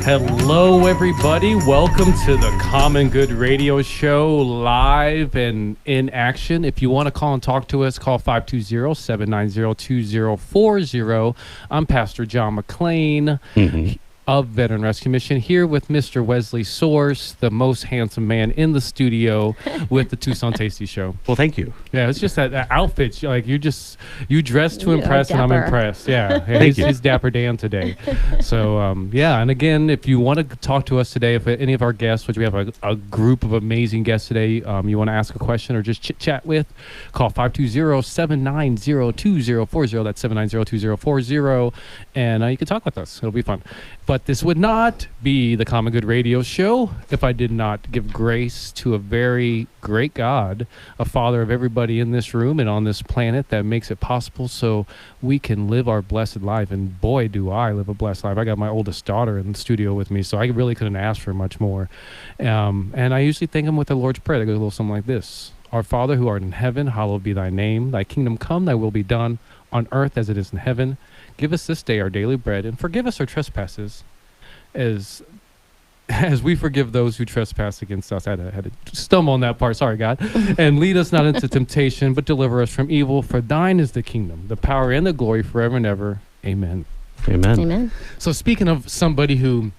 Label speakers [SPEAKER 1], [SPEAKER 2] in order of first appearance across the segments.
[SPEAKER 1] Hello, everybody. Welcome to the Common Good Radio Show, live and in action. If you want to call and talk to us, call 520-790-2040. I'm Pastor John McClain of Veteran Rescue Mission, here with Mr. Wesley Source, the most handsome man in the studio with the Tucson Tasty Show.
[SPEAKER 2] Well, thank you.
[SPEAKER 1] Yeah, it's just that outfit. Like you dress to impress, and I'm impressed. Yeah, he's Dapper Dan today. So and again, if you want to talk to us today, if any of our guests, which we have a group of amazing guests today, you want to ask a question or just chit chat with, call 520-790-2040. That's 790-2040, and you can talk with us. It'll be fun. But this would not be the Common Good Radio Show if I did not give grace to a very great God, a Father of everybody in this room and on this planet, that makes it possible so we can live our blessed life. And boy, do I live a blessed life. I got my oldest daughter in the studio with me, so I really couldn't ask for much more. And I usually thank him with the Lord's Prayer that goes a little something like this. Our Father who art in heaven, hallowed be thy name. Thy kingdom come, thy will be done on earth as it is in heaven. Give us this day our daily bread, and forgive us our trespasses as we forgive those who trespass against us. I had to stumble on that part. Sorry, God. And lead us not into temptation, but deliver us from evil. For thine is the kingdom, the power, and the glory forever and ever. Amen.
[SPEAKER 2] Amen.
[SPEAKER 3] Amen.
[SPEAKER 1] So speaking of somebody who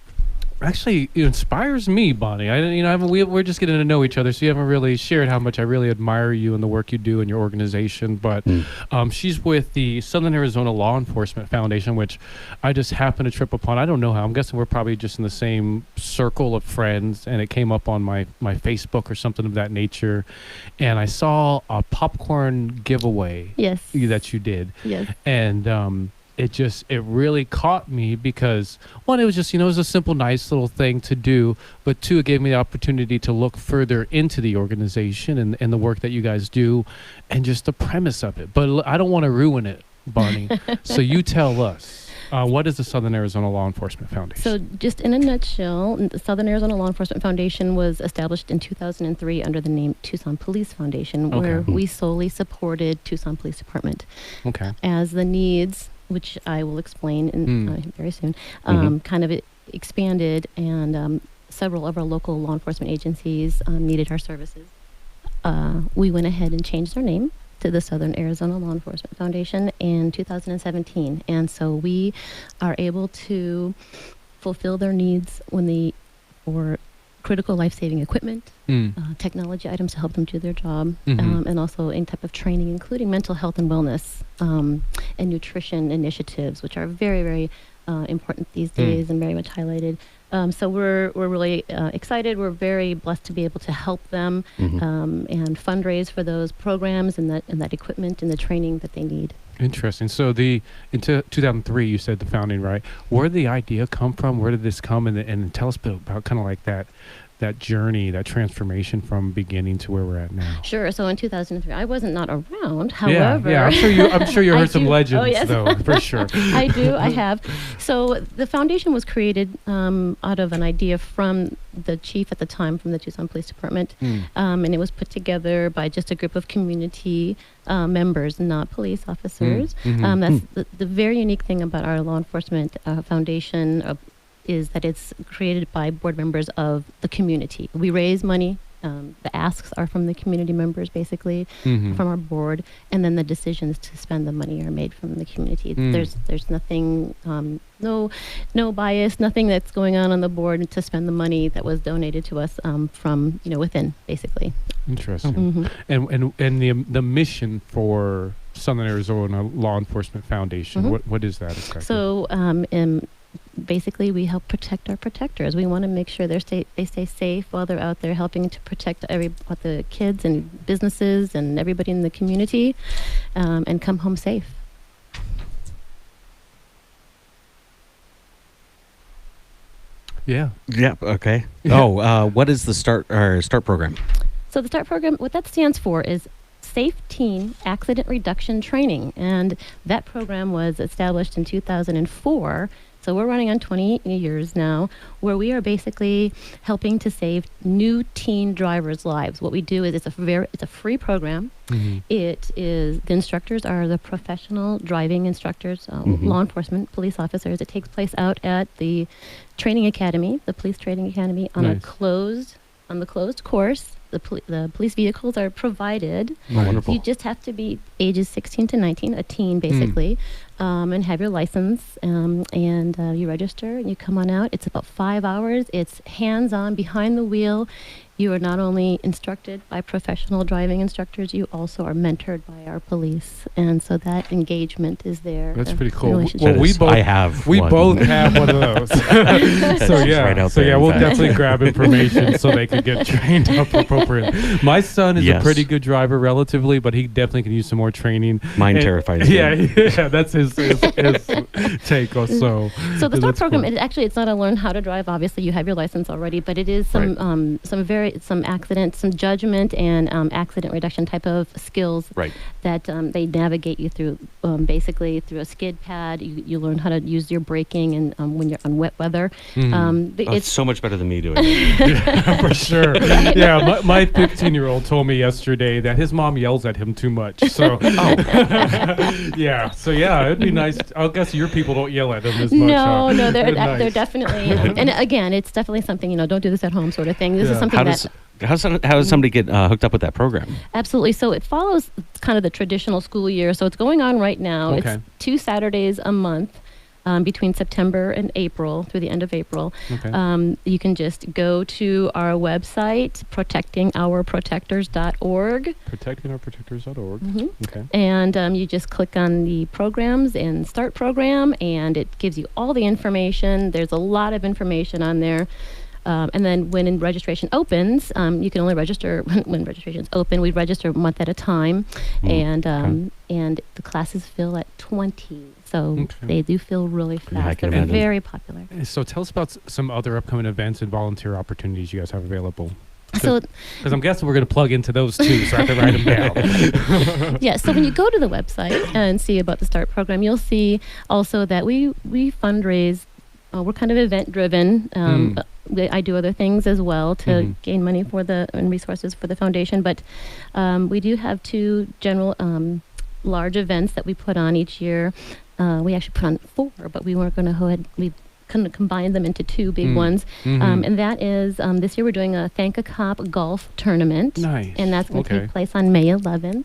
[SPEAKER 1] actually inspires me, Bonnie, we're just getting to know each other, so you haven't really shared how much I really admire you and the work you do in your organization. But she's with the Southern Arizona Law Enforcement Foundation, which I just happened to trip upon. I don't know how. I'm guessing we're probably just in the same circle of friends, and it came up on my Facebook or something of that nature. And I saw a popcorn giveaway that you did.
[SPEAKER 3] Yes.
[SPEAKER 1] And it really caught me because, one, it was just, it was a simple, nice little thing to do, but two, it gave me the opportunity to look further into the organization and the work that you guys do and just the premise of it. But I don't want to ruin it, Bonnie. So you tell us, what is the Southern Arizona Law Enforcement Foundation?
[SPEAKER 3] So just in a nutshell, the Southern Arizona Law Enforcement Foundation was established in 2003 under the name Tucson Police Foundation, where we solely supported Tucson Police Department.
[SPEAKER 1] Okay.
[SPEAKER 3] As the needs, which I will explain very soon, kind of expanded, and several of our local law enforcement agencies needed our services. We went ahead and changed our name to the Southern Arizona Law Enforcement Foundation in 2017. And so we are able to fulfill their needs for critical life-saving equipment, technology items to help them do their job, and also any type of training, including mental health and wellness, and nutrition initiatives, which are very, very important these days and very much highlighted. So we're really excited. We're very blessed to be able to help them and fundraise for those programs and that equipment and the training that they need.
[SPEAKER 1] Interesting. So in 2003, you said the founding, right? Where did the idea come from? Where did this come? And tell us about kind of like that journey, that transformation from beginning to where we're at now.
[SPEAKER 3] Sure. So in 2003, I wasn't not around. However,
[SPEAKER 1] yeah, I'm sure you heard some legends, though, for sure.
[SPEAKER 3] I have. So the foundation was created out of an idea from the chief at the time from the Tucson Police Department, and it was put together by just a group of community members, not police officers. That's the very unique thing about our law enforcement foundation. Is that it's created by board members of the community. We raise money. The asks are from the community members, basically, from our board, and then the decisions to spend the money are made from the community. There's nothing, no bias, nothing that's going on the board to spend the money that was donated to us from within, basically.
[SPEAKER 1] Interesting. And the mission for Southern Arizona Law Enforcement Foundation, what is that exactly?
[SPEAKER 3] So basically, we help protect our protectors. We want to make sure they stay safe while they're out there helping to protect the kids and businesses and everybody in the community, and come home safe.
[SPEAKER 1] Yeah.
[SPEAKER 2] Yeah. Okay. Oh, what is the START program?
[SPEAKER 3] So the START program, what that stands for is Safe Teen Accident Reduction Training, and that program was established in 2004 So we're running on 20 years now, where we are basically helping to save new teen drivers' lives. What we do is it's a free program.
[SPEAKER 1] Mm-hmm.
[SPEAKER 3] It is, the instructors are the professional driving instructors,
[SPEAKER 2] Mhm.
[SPEAKER 3] law enforcement, police officers. It takes place out at the training academy, the police training academy, on
[SPEAKER 1] Nice.
[SPEAKER 3] on the closed course. The police vehicles are provided.
[SPEAKER 2] Oh, wonderful.
[SPEAKER 3] You just have to be ages 16 to 19, a teen basically, and have your license, and you register and you come on out. It's about 5 hours. It's hands-on, behind the wheel. You are not only instructed by professional driving instructors, you also are mentored by our police, and so that engagement is there.
[SPEAKER 1] That's
[SPEAKER 3] the
[SPEAKER 1] pretty cool.
[SPEAKER 3] relationship.
[SPEAKER 1] Well, we both
[SPEAKER 2] I have.
[SPEAKER 1] we
[SPEAKER 2] one.
[SPEAKER 1] both have one of those. So
[SPEAKER 2] just
[SPEAKER 1] yeah,
[SPEAKER 2] right out
[SPEAKER 1] so
[SPEAKER 2] there,
[SPEAKER 1] yeah,
[SPEAKER 2] in
[SPEAKER 1] we'll
[SPEAKER 2] fact.
[SPEAKER 1] definitely grab information so they could get trained up appropriately. My son is a
[SPEAKER 2] Yes.
[SPEAKER 1] pretty good driver relatively, but he definitely can use some more training.
[SPEAKER 2] Mine
[SPEAKER 1] And-
[SPEAKER 2] terrifies
[SPEAKER 1] Yeah,
[SPEAKER 2] me.
[SPEAKER 1] yeah, that's his take or so.
[SPEAKER 3] So the START
[SPEAKER 1] That's
[SPEAKER 3] program,
[SPEAKER 1] cool.
[SPEAKER 3] it's not a learn how to drive. Obviously, you have your license already, but it is some accident, some judgment and accident reduction type of skills
[SPEAKER 2] Right.
[SPEAKER 3] that they navigate you through. Basically, through a skid pad, you learn how to use your braking and when you're on wet weather.
[SPEAKER 1] Mhm.
[SPEAKER 2] Oh, it's so much better than me doing it.
[SPEAKER 1] Yeah, for sure. Yeah, my 15-year-old told me yesterday that his mom yells at him too much. So, yeah. So yeah, it'd be nice. I guess your people don't yell at him as much.
[SPEAKER 3] No,
[SPEAKER 1] huh?
[SPEAKER 3] no, they're
[SPEAKER 1] Nice.
[SPEAKER 3] definitely, and again, it's definitely something, don't do this at home sort of thing. This
[SPEAKER 1] Yeah.
[SPEAKER 3] is something
[SPEAKER 2] How
[SPEAKER 3] that
[SPEAKER 2] does how does somebody get hooked up with that program?
[SPEAKER 3] absolutely. So it follows kind of the traditional school year. So it's going on right now.
[SPEAKER 1] Okay.
[SPEAKER 3] It's 2 Saturdays a month. Between September and April, through the end of April.
[SPEAKER 1] Okay.
[SPEAKER 3] You can just go to our website, protectingourprotectors.org,
[SPEAKER 1] Protectingourprotectors.org.
[SPEAKER 3] Mhm.
[SPEAKER 1] Okay.
[SPEAKER 3] and you just click on the programs and start program, and it gives you all the information. There's a lot of information on there. And then when registration opens, you can only register when registration's open. We register a month at a time, and the classes fill at 20. So
[SPEAKER 1] Okay.
[SPEAKER 3] they do fill really
[SPEAKER 2] Yeah, I
[SPEAKER 3] fast.
[SPEAKER 2] can
[SPEAKER 3] They're
[SPEAKER 2] imagine.
[SPEAKER 3] very popular.
[SPEAKER 1] So tell us about some other upcoming events and volunteer opportunities you guys have available.
[SPEAKER 3] So
[SPEAKER 1] Because I'm guessing we're going to plug into those too, so I have to write them down.
[SPEAKER 3] yeah, so when you go to the website and see about the START program, you'll see also that we fundraise. We're kind of event driven. I do other things as well to
[SPEAKER 1] Mhm.
[SPEAKER 3] gain money and resources for the foundation, but we do have 2 general large events that we put on each year. We actually put on 4, but we weren't going to we couldn't combine them into 2 big ones.
[SPEAKER 1] Mhm.
[SPEAKER 3] And that is, this year we're doing a Thank a Cop golf tournament.
[SPEAKER 1] Nice.
[SPEAKER 3] And that's going to take place on May 11th.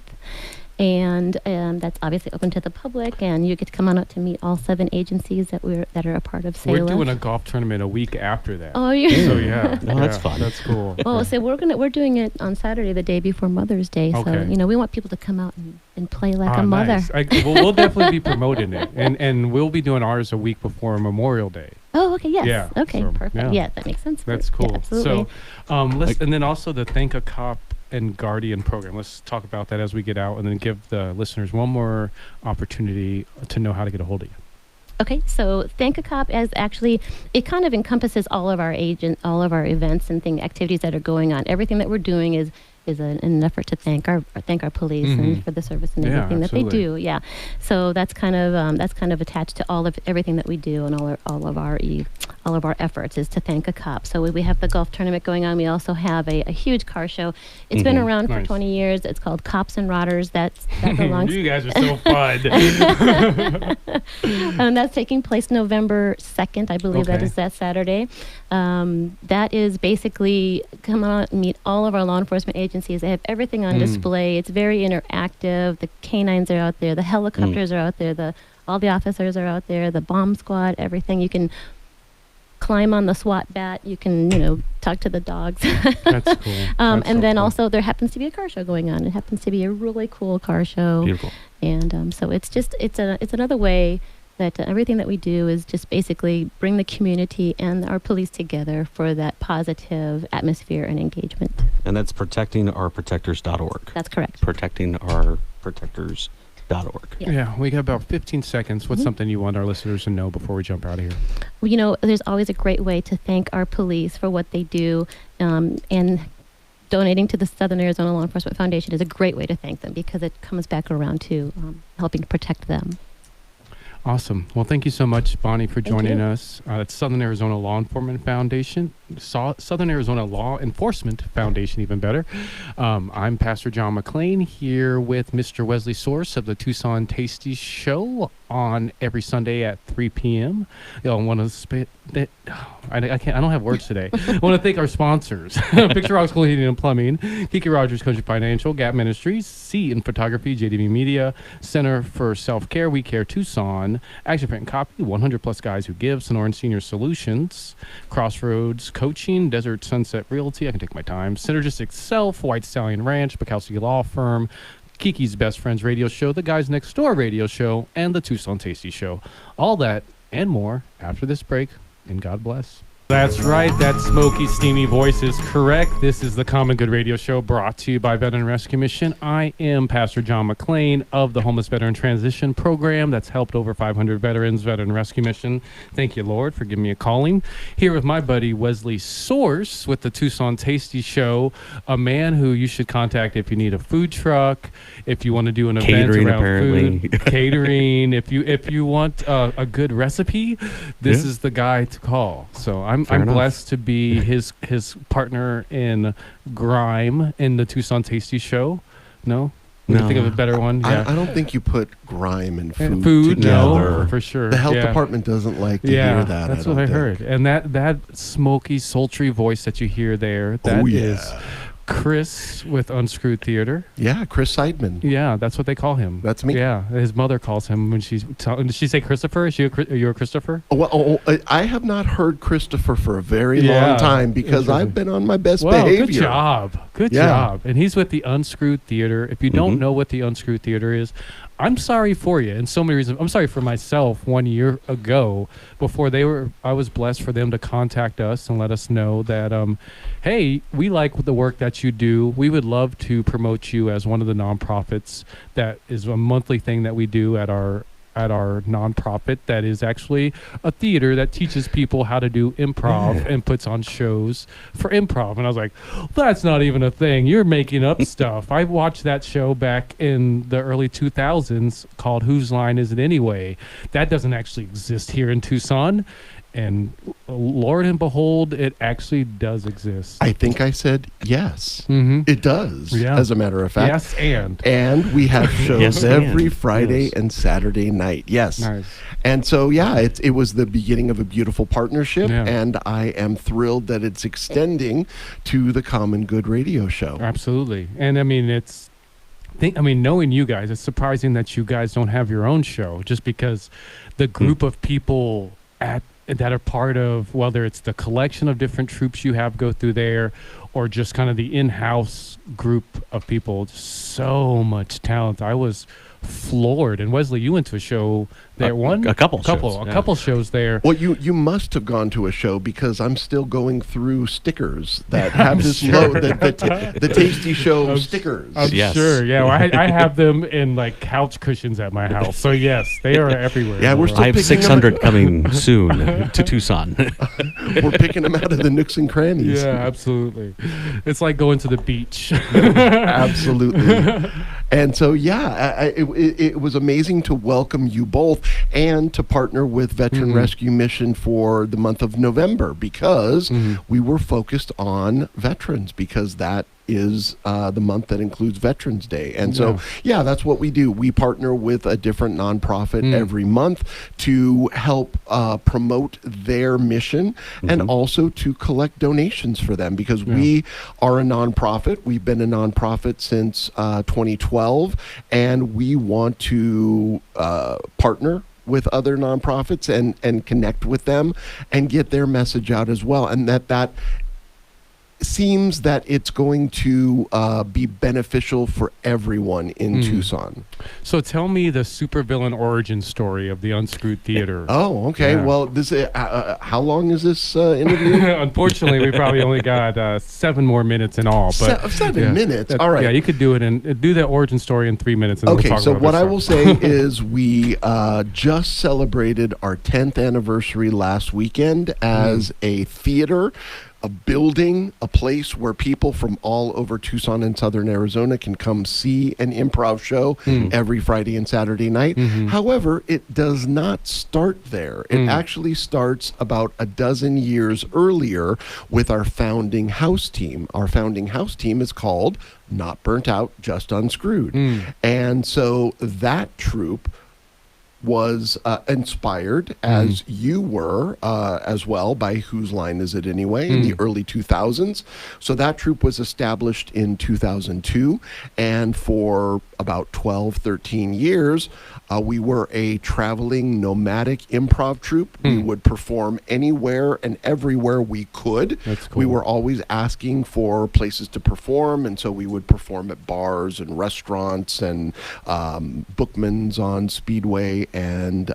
[SPEAKER 3] And that's obviously open to the public, and you get to come on out to meet all 7 agencies that are a part of
[SPEAKER 1] We're
[SPEAKER 3] SALA.
[SPEAKER 1] doing a golf tournament a week after that.
[SPEAKER 3] Oh, you
[SPEAKER 1] So yeah.
[SPEAKER 2] Oh, that's
[SPEAKER 1] yeah,
[SPEAKER 2] fun.
[SPEAKER 1] That's cool.
[SPEAKER 3] Well, so we're doing it on Saturday, the day before Mother's Day. So
[SPEAKER 1] Okay.
[SPEAKER 3] we want people to come out and play like
[SPEAKER 1] Ah,
[SPEAKER 3] a mother.
[SPEAKER 1] nice. We'll definitely be promoting it, and we'll be doing ours a week before Memorial Day.
[SPEAKER 3] Oh, okay, yes.
[SPEAKER 1] Yeah,
[SPEAKER 3] Okay,
[SPEAKER 1] so,
[SPEAKER 3] perfect.
[SPEAKER 1] yeah.
[SPEAKER 3] Yeah, that makes sense.
[SPEAKER 1] That's
[SPEAKER 3] Yeah,
[SPEAKER 1] cool.
[SPEAKER 3] absolutely.
[SPEAKER 1] So, and then also the Thank a Cop and Guardian program. Let's talk about that as we get out, and then give the listeners one more opportunity to know how to get a hold of you.
[SPEAKER 3] Okay, so Thank a Cop it kind of encompasses all of our events and activities that are going on. Everything that we're doing is an effort to thank our police
[SPEAKER 1] Mhm.
[SPEAKER 3] and for the service and
[SPEAKER 1] Yeah,
[SPEAKER 3] everything that they
[SPEAKER 1] absolutely.
[SPEAKER 3] do. Yeah, so that's kind of attached to everything that we do, and all of our efforts is to thank a cop. So we have the golf tournament going on. We also have a huge car show. It's been
[SPEAKER 2] Mhm.
[SPEAKER 3] around for
[SPEAKER 1] Nice.
[SPEAKER 3] 20 years. It's called Cops and Rotters. That belongs.
[SPEAKER 1] You guys are so fun.
[SPEAKER 3] And that's taking place November 2nd, I believe. That
[SPEAKER 1] Okay.
[SPEAKER 3] is that Saturday. That is basically come out and meet all of our law enforcement agencies. They have everything on display. It's very interactive. The canines are out there. The helicopters are out there. All the officers are out there. The bomb squad, everything. You can climb on the SWAT bat. You can, talk to the dogs.
[SPEAKER 1] That's cool.
[SPEAKER 3] And
[SPEAKER 1] That's so
[SPEAKER 3] then
[SPEAKER 1] cool.
[SPEAKER 3] also there happens to be a car show going on. It happens to be a really cool car show.
[SPEAKER 2] Beautiful.
[SPEAKER 3] And so it's another way that everything that we do is just basically bring the community and our police together for that positive atmosphere and engagement.
[SPEAKER 2] And that's protectingourprotectors.org.
[SPEAKER 3] That's correct.
[SPEAKER 2] Protectingourprotectors.org.
[SPEAKER 3] Yeah.
[SPEAKER 1] Yeah, we got about 15 seconds. What's
[SPEAKER 3] Mhm.
[SPEAKER 1] something you want our listeners to know before we jump out of here?
[SPEAKER 3] Well, there's always a great way to thank our police for what they do, and donating to the Southern Arizona Law Enforcement Foundation is a great way to thank them because it comes back around to helping to protect them.
[SPEAKER 1] Awesome. Well, thank you so much, Bonnie, for
[SPEAKER 3] Thank
[SPEAKER 1] joining
[SPEAKER 3] you.
[SPEAKER 1] us. It's Southern Arizona Law Enforcement Foundation. Southern Arizona Law Enforcement Foundation, even better. I'm Pastor John McLean here with Mr. Wesley Source of the Tucson Tasty Show on every Sunday at 3 p.m. I want to I don't have words today. I want to thank our sponsors: Picture Rock School Heating and Plumbing, Kiki Rogers Country Financial, Gap Ministries, C in Photography, JDB Media, Center for Self Care, We Care Tucson, Action Print and Copy, 100 Plus Guys Who Give, Sonoran Senior Solutions, Crossroads Coaching, Desert Sunset Realty, I can take my time, Synergistic Self, White Stallion Ranch, Bukowski Law Firm, Kiki's Best Friends Radio Show, The Guys Next Door Radio Show, and the Tucson Tasty Show. All that and more after this break, and God bless. That's right. That smoky, steamy voice is correct. This is the Common Good Radio Show brought to you by Veteran Rescue Mission. I am Pastor John McLean of the Homeless Veteran Transition Program that's helped over 500 veterans, Veteran Rescue Mission. Thank you, Lord, for giving me a calling. Here with my buddy Wesley Source with the Tucson Tasty Show, a man who you should contact if you need a food truck, if you want to do an
[SPEAKER 2] Catering,
[SPEAKER 1] event around
[SPEAKER 2] apparently.
[SPEAKER 1] food, catering. If you want a good recipe, this is the guy to call. So I'm
[SPEAKER 2] Fair enough.
[SPEAKER 1] blessed to be his partner in grime in the Tucson Tasty Show. No? We can
[SPEAKER 2] No.
[SPEAKER 1] think of a better one. Yeah.
[SPEAKER 4] I don't think you put grime and food,
[SPEAKER 1] And food,
[SPEAKER 4] together.
[SPEAKER 1] no, for sure.
[SPEAKER 4] The health
[SPEAKER 1] Yeah.
[SPEAKER 4] department doesn't like to
[SPEAKER 1] Yeah,
[SPEAKER 4] hear that.
[SPEAKER 1] that's
[SPEAKER 4] I
[SPEAKER 1] what
[SPEAKER 4] don't
[SPEAKER 1] I
[SPEAKER 4] think.
[SPEAKER 1] heard. And that smoky, sultry voice that you hear there, that
[SPEAKER 4] Oh,
[SPEAKER 1] is
[SPEAKER 4] yeah.
[SPEAKER 1] Chris with Unscrewed Theater.
[SPEAKER 4] Yeah, Chris Seidman.
[SPEAKER 1] Yeah, that's what they call him.
[SPEAKER 4] That's me.
[SPEAKER 1] Yeah, his mother calls him when she's. Did she say Christopher? Are you a Christopher?
[SPEAKER 4] I have not heard Christopher for a very
[SPEAKER 1] Yeah,
[SPEAKER 4] long time because
[SPEAKER 1] interesting.
[SPEAKER 4] I've been on my best
[SPEAKER 1] Well,
[SPEAKER 4] behavior.
[SPEAKER 1] good job. Good
[SPEAKER 4] Yeah.
[SPEAKER 1] job. And he's with the Unscrewed Theater. If you don't
[SPEAKER 2] Mhm.
[SPEAKER 1] know what the Unscrewed Theater is, I'm sorry for you in so many reasons. I'm sorry for myself 1 year ago before I was blessed for them to contact us and let us know that, hey, we like the work that you do. We would love to promote you as one of the nonprofits. That is a monthly thing that we do at our nonprofit that is actually a theater that teaches people how to do improv and puts on shows for improv. And I was like, that's not even a thing. You're making up stuff. I watched that show back in the early 2000s called Whose Line Is It Anyway? That doesn't actually exist here in Tucson. And Lord and behold, it actually does exist.
[SPEAKER 4] I think I said yes.
[SPEAKER 1] Mm-hmm.
[SPEAKER 4] It does,
[SPEAKER 1] Yeah.
[SPEAKER 4] as a matter of fact.
[SPEAKER 1] Yes, and.
[SPEAKER 4] And we have shows
[SPEAKER 2] Yes,
[SPEAKER 4] every
[SPEAKER 2] and.
[SPEAKER 4] Friday
[SPEAKER 1] Yes.
[SPEAKER 4] and Saturday night. Yes.
[SPEAKER 1] Nice.
[SPEAKER 4] And so, yeah, it was the beginning of a beautiful partnership,
[SPEAKER 1] Yeah.
[SPEAKER 4] and I am thrilled that it's extending to the Common Good Radio Show.
[SPEAKER 1] Absolutely. And I mean, knowing you guys, it's surprising that you guys don't have your own show just because the group of people that are part of, whether it's the collection of different troops you have go through there or just kind of the in-house group of people, just so much talent. I was floored. And Wesley, you went to a show there.
[SPEAKER 2] A couple
[SPEAKER 1] shows there.
[SPEAKER 4] Well, you must have gone to a show because I'm still going through stickers that have this
[SPEAKER 1] sure.
[SPEAKER 4] the Tasty Show
[SPEAKER 1] I'm-
[SPEAKER 4] stickers.
[SPEAKER 1] I'm
[SPEAKER 2] Yes.
[SPEAKER 1] sure. Yeah, well, I have them in like couch cushions at my house. So yes, they are everywhere.
[SPEAKER 4] Yeah,
[SPEAKER 1] in the
[SPEAKER 4] we're
[SPEAKER 1] world.
[SPEAKER 4] still
[SPEAKER 2] I have
[SPEAKER 4] picking
[SPEAKER 2] 600 coming soon to Tucson.
[SPEAKER 4] We're picking them out of the nooks and crannies.
[SPEAKER 1] Yeah, absolutely. It's like going to the beach.
[SPEAKER 4] Absolutely. And so, yeah, it was amazing to welcome you both and to partner with Veteran Rescue Mission for the month of November because we were focused on veterans because that is the month that includes Veterans Day. And so, yeah, that's what we do. We partner with a different nonprofit every month to help promote their mission and also to collect donations for them because we are a nonprofit. We've been a nonprofit since 2012, and we want to partner with other nonprofits and connect with them and get their message out as well. And that seems that it's going to be beneficial for everyone in Tucson.
[SPEAKER 1] So tell me the supervillain origin story of the Unscrewed Theater.
[SPEAKER 4] Oh, okay.
[SPEAKER 1] Yeah.
[SPEAKER 4] Well, this how long is this interview?
[SPEAKER 1] Unfortunately, we probably only got 7 more minutes in all. But
[SPEAKER 4] 7 minutes.
[SPEAKER 1] that-
[SPEAKER 4] All right.
[SPEAKER 1] Yeah, you could do it do the origin story in 3 minutes. And then
[SPEAKER 4] Okay,
[SPEAKER 1] we'll talk
[SPEAKER 4] so
[SPEAKER 1] about
[SPEAKER 4] what I
[SPEAKER 1] other
[SPEAKER 4] will
[SPEAKER 1] stuff.
[SPEAKER 4] say is we just celebrated our 10th anniversary last weekend as a theater. a building, a place where people from all over Tucson and Southern Arizona can come see an improv show every Friday and Saturday night. However, it does not start there. It actually starts about a dozen years earlier with our founding house team. Our founding house team is called Not Burnt Out, Just Unscrewed. And so that troupe was inspired, as you were as well, by Whose Line Is It Anyway, in the early 2000s. So that troupe was established in 2002, and for about 12, 13 years, we were a traveling nomadic improv troupe. We would perform anywhere and everywhere we could.
[SPEAKER 1] That's cool.
[SPEAKER 4] We were always asking for places to perform, and so we would perform at bars and restaurants and Bookman's on Speedway and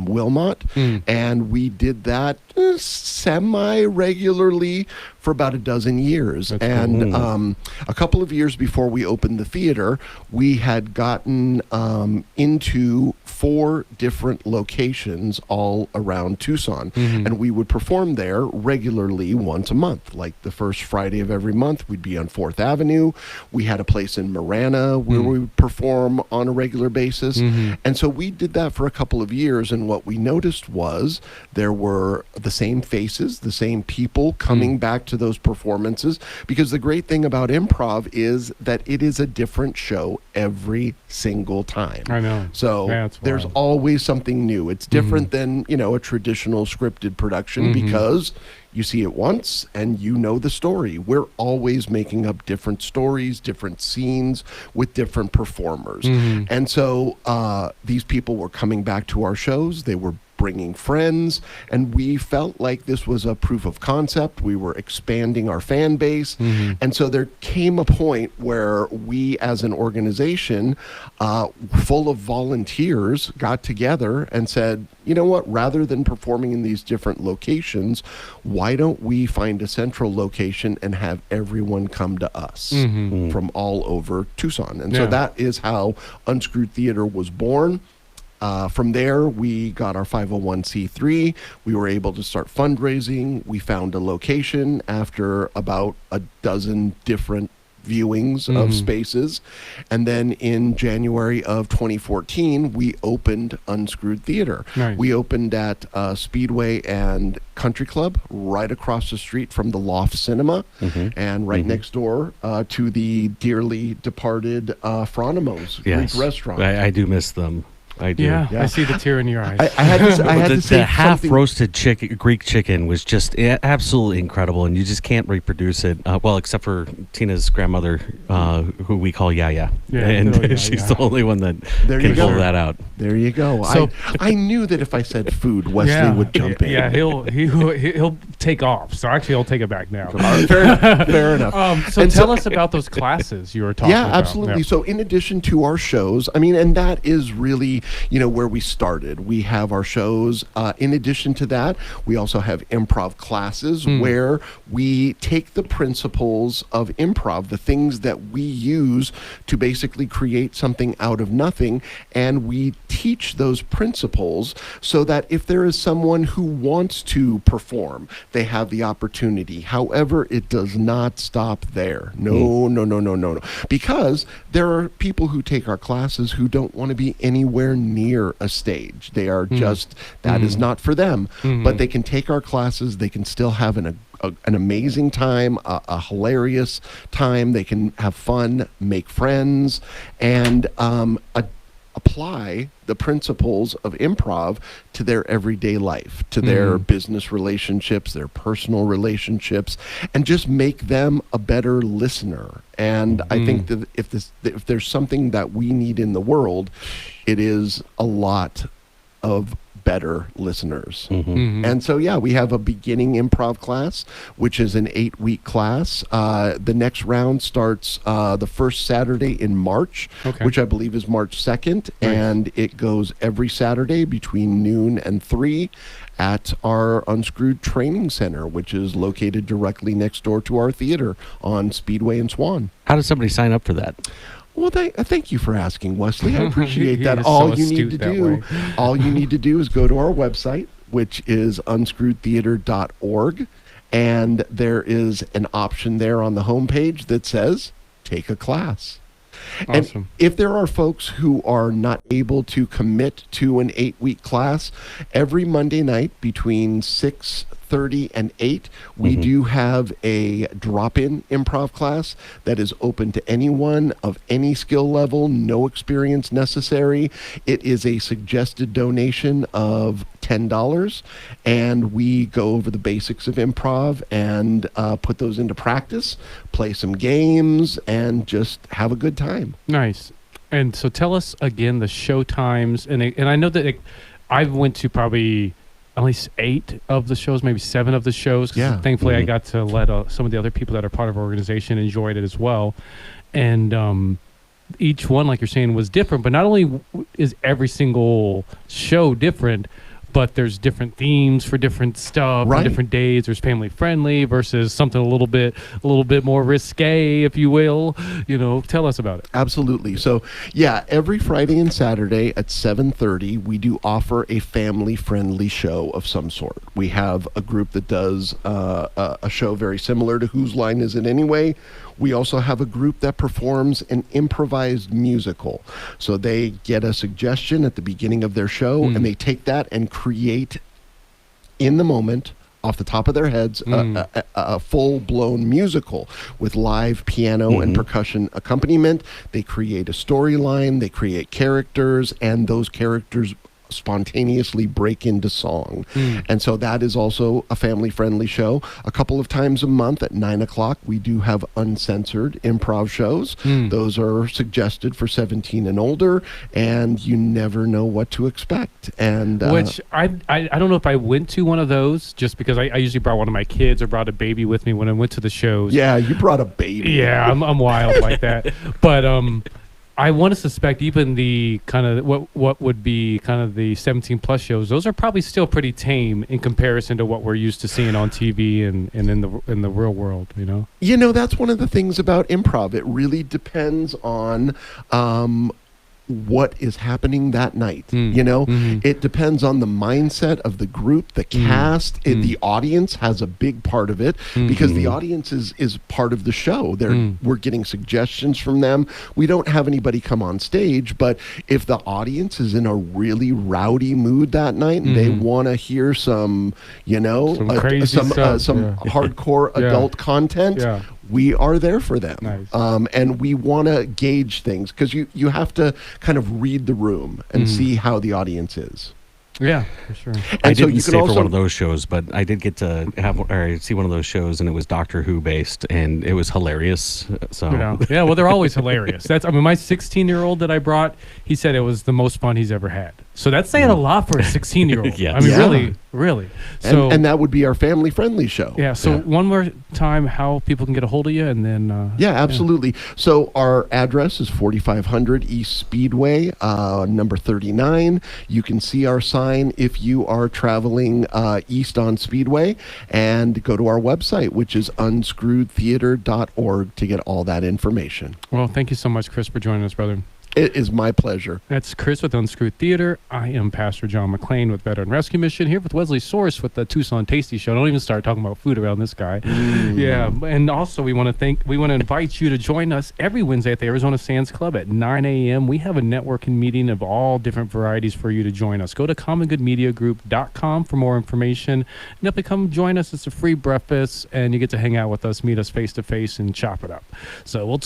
[SPEAKER 4] Wilmot. And we did that semi-regularly for about a dozen years.
[SPEAKER 1] That's
[SPEAKER 4] and
[SPEAKER 1] cool.
[SPEAKER 4] A couple of years before we opened the theater, we had gotten into 4 different locations all around Tucson. And we would perform there regularly once a month. Like the first Friday of every month, we'd be on 4th Avenue. We had a place in Marana where we would perform on a regular basis. And so we did that for a couple of years. And what we noticed was there were the same faces, the same people coming back to those performances. Because the great thing about improv is that it is a different show every single time.
[SPEAKER 1] I know.
[SPEAKER 4] So
[SPEAKER 1] That's
[SPEAKER 4] there's
[SPEAKER 1] wild.
[SPEAKER 4] always something new. It's different than, a traditional scripted production because you see it once and you know the story. We're always making up different stories, different scenes with different performers. And so these people were coming back to our shows. They were bringing friends, and we felt like this was a proof of concept. We were expanding our fan base. And so there came a point where we as an organization full of volunteers got together and said, you know what, rather than performing in these different locations, why don't we find a central location and have everyone come to us from all over Tucson? And so that is how Unscrewed Theater was born. From there, we got our 501c3. We were able to start fundraising. We found a location after about a dozen different viewings of spaces. And then in January of 2014, we opened Unscrewed Theater.
[SPEAKER 1] Nice.
[SPEAKER 4] We opened at Speedway and Country Club right across the street from the Loft Cinema and right next door to the dearly departed Fronimo's
[SPEAKER 2] Yes.
[SPEAKER 4] Greek restaurant.
[SPEAKER 2] I do miss them. I do.
[SPEAKER 1] Yeah,
[SPEAKER 4] Yeah.
[SPEAKER 1] I see the tear in your eyes.
[SPEAKER 4] I had to
[SPEAKER 2] the
[SPEAKER 4] say
[SPEAKER 2] half
[SPEAKER 4] something.
[SPEAKER 2] roasted Greek chicken was just absolutely incredible, and you just can't reproduce it. Well, except for Tina's grandmother, who we call Yaya,
[SPEAKER 1] Yeah,
[SPEAKER 2] and
[SPEAKER 1] little
[SPEAKER 2] she's
[SPEAKER 1] Yaya.
[SPEAKER 2] the only one that
[SPEAKER 4] There you
[SPEAKER 2] can
[SPEAKER 4] go.
[SPEAKER 2] pull that out.
[SPEAKER 4] There you go.
[SPEAKER 1] So-
[SPEAKER 4] I knew that if I said food, Wesley would jump in.
[SPEAKER 1] Yeah, he'll take off. So actually, he'll take it back now.
[SPEAKER 4] Fair enough. Fair enough.
[SPEAKER 1] So
[SPEAKER 4] And
[SPEAKER 1] tell us about those classes you were talking
[SPEAKER 4] Yeah,
[SPEAKER 1] about.
[SPEAKER 4] absolutely. So in addition to our shows, and that is really, where we started. We have our shows. In addition to that, we also have improv classes where we take the principles of improv, the things that we use to basically create something out of nothing, and we teach those principles so that if there is someone who wants to perform, they have the opportunity. However, it does not stop there. No. Because there are people who take our classes who don't want to be anywhere near a stage. They are just, that is not for them. But they can take our classes. They can still have an amazing time, a hilarious time. They can have fun, make friends, and apply the principles of improv to their everyday life, to their business relationships, their personal relationships, and just make them a better listener. And I think that if there's something that we need in the world, it is a lot of better listeners. And so, we have a beginning improv class, which is an 8-week class. The next round starts the first Saturday in March, which I believe is March 2nd. And it goes every Saturday between noon and 3 at our Unscrewed Training Center, which is located directly next door to our theater on Speedway and Swan.
[SPEAKER 2] How does somebody sign up for that?
[SPEAKER 4] Well, thank you for asking, Wesley. I appreciate
[SPEAKER 1] He
[SPEAKER 4] that.
[SPEAKER 1] is
[SPEAKER 4] All
[SPEAKER 1] so
[SPEAKER 4] you need
[SPEAKER 1] astute
[SPEAKER 4] to
[SPEAKER 1] that
[SPEAKER 4] do,
[SPEAKER 1] way.
[SPEAKER 4] all you need to do is go to our website, which is unscrewedtheater.org, and there is an option there on the homepage that says take a class. And
[SPEAKER 1] Awesome.
[SPEAKER 4] if there are folks who are not able to commit to an 8-week class, every Monday night between 6:30 and 8, we do have a drop-in improv class that is open to anyone of any skill level, no experience necessary. It is a suggested donation of $10, and we go over the basics of improv and put those into practice, play some games, and just have a good time.
[SPEAKER 1] Nice. And so tell us again the show times. And I know that I've went to probably at least 8 of the shows, maybe 7 of the shows. 'Cause
[SPEAKER 4] Yeah.
[SPEAKER 1] Thankfully, I got to let some of the other people that are part of our organization enjoyed it as well. And each one, like you're saying, was different. But not only is every single show different, but there's different themes for different stuff,
[SPEAKER 4] Right.
[SPEAKER 1] and different days. There's family friendly versus something a little bit more risque, if you will. Tell us about it.
[SPEAKER 4] Absolutely. So, yeah, every Friday and Saturday at 7:30, we do offer a family-friendly show of some sort. We have a group that does a show very similar to Whose Line Is It Anyway? We also have a group that performs an improvised musical. So they get a suggestion at the beginning of their show, and they take that and create in the moment, off the top of their heads, a full-blown musical with live piano and percussion accompaniment. They create a storyline, they create characters, and those characters spontaneously break into song. And so that is also a family-friendly show. A couple of times a month at 9 o'clock, we do have uncensored improv shows. Those are suggested for 17 and older, and you never know what to expect. And
[SPEAKER 1] Which I don't know if I went to one of those just because I usually brought one of my kids or brought a baby with me when I went to the shows.
[SPEAKER 4] yeah, you brought a baby.
[SPEAKER 1] Yeah, I'm wild like that. But I want to suspect even the kind of what would be kind of the 17 plus shows, those are probably still pretty tame in comparison to what we're used to seeing on TV and in the real world,
[SPEAKER 4] That's one of the things about improv. It really depends on what is happening that night. It depends on the mindset of the group, the cast. The audience has a big part of it because the audience is part of the show. We're getting suggestions from them. We don't have anybody come on stage, but if the audience is in a really rowdy mood that night and they want to hear some
[SPEAKER 1] crazy stuff.
[SPEAKER 4] some hardcore adult content, we are there for them.
[SPEAKER 1] Nice.
[SPEAKER 4] And we want to gauge things because you have to kind of read the room and see how the audience is.
[SPEAKER 1] Yeah, for sure.
[SPEAKER 4] And
[SPEAKER 2] I
[SPEAKER 4] so
[SPEAKER 2] didn't
[SPEAKER 4] you
[SPEAKER 2] stay
[SPEAKER 4] can
[SPEAKER 2] for
[SPEAKER 4] also
[SPEAKER 2] one of those shows, but I did get to see one of those shows, and it was Doctor Who based, and it was hilarious. So
[SPEAKER 1] Yeah, well, they're always hilarious. My 16-year-old that I brought, he said it was the most fun he's ever had. So that's saying a lot for a 16-year-old.
[SPEAKER 2] Yes.
[SPEAKER 1] Really, really. So
[SPEAKER 4] and that would be our family-friendly show.
[SPEAKER 1] yeah. So one more time, how people can get a hold of you, and then
[SPEAKER 4] Yeah, absolutely. So our address is 4500 East Speedway, number 39. You can see our sign if you are traveling east on Speedway, and go to our website, which is unscrewedtheater.org, to get all that information.
[SPEAKER 1] Well, thank you so much, Chris, for joining us, brother.
[SPEAKER 4] It is my pleasure.
[SPEAKER 1] That's Chris with Unscrewed Theater. I am Pastor John McLean with Veteran Rescue Mission, here with Wesley Source with the Tucson Tasty Show. Don't even start talking about food around this guy. Yeah, and also we want to invite you to join us every Wednesday at the Arizona Sands Club at 9 a.m. We have a networking meeting of all different varieties for you to join us. Go to commongoodmediagroup.com for more information. And definitely come join us. It's a free breakfast, and you get to hang out with us, meet us face to face, and chop it up. So we'll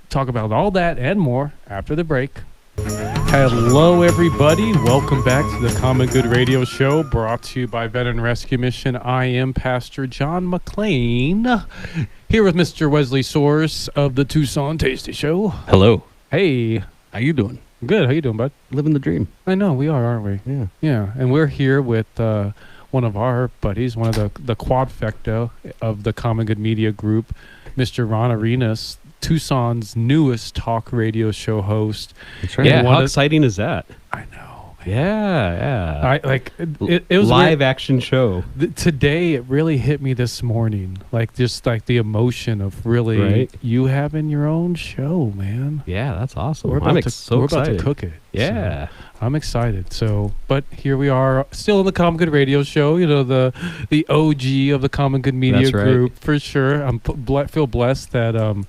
[SPEAKER 1] talk about all that and more after the break. Hello, everybody. Welcome back to the Common Good Radio Show, brought to you by Veteran Rescue Mission. I am Pastor John McLean, here with Mr. Wesley Source of the Tucson Tasty Show.
[SPEAKER 2] hello,
[SPEAKER 1] Hey,
[SPEAKER 2] how you doing?
[SPEAKER 1] good. How you doing, bud?
[SPEAKER 2] Living the dream.
[SPEAKER 1] I know we are, aren't we?
[SPEAKER 2] Yeah.
[SPEAKER 1] Yeah, and we're here with one of our buddies, one of the quadfecta of the Common Good Media Group, Mr. Ron Arenas, Tucson's newest talk radio show host.
[SPEAKER 2] That's right.
[SPEAKER 5] Yeah,
[SPEAKER 1] One
[SPEAKER 5] how
[SPEAKER 1] of-
[SPEAKER 5] exciting is that?
[SPEAKER 1] I know.
[SPEAKER 5] Yeah.
[SPEAKER 1] I like it was
[SPEAKER 5] live
[SPEAKER 1] weird.
[SPEAKER 5] action show.
[SPEAKER 1] Today it really hit me this morning, like just like the emotion of really
[SPEAKER 5] Right.
[SPEAKER 1] you having your own show, man.
[SPEAKER 5] Yeah, that's awesome.
[SPEAKER 1] We're
[SPEAKER 5] I'm
[SPEAKER 1] about
[SPEAKER 5] so
[SPEAKER 1] we're
[SPEAKER 5] excited.
[SPEAKER 1] about to cook it.
[SPEAKER 5] Yeah.
[SPEAKER 1] So I'm excited. So, but here we are, still in the Common Good Radio Show. You know, the OG of the Common Good Media
[SPEAKER 5] That's right.
[SPEAKER 1] Group for sure. Feel blessed that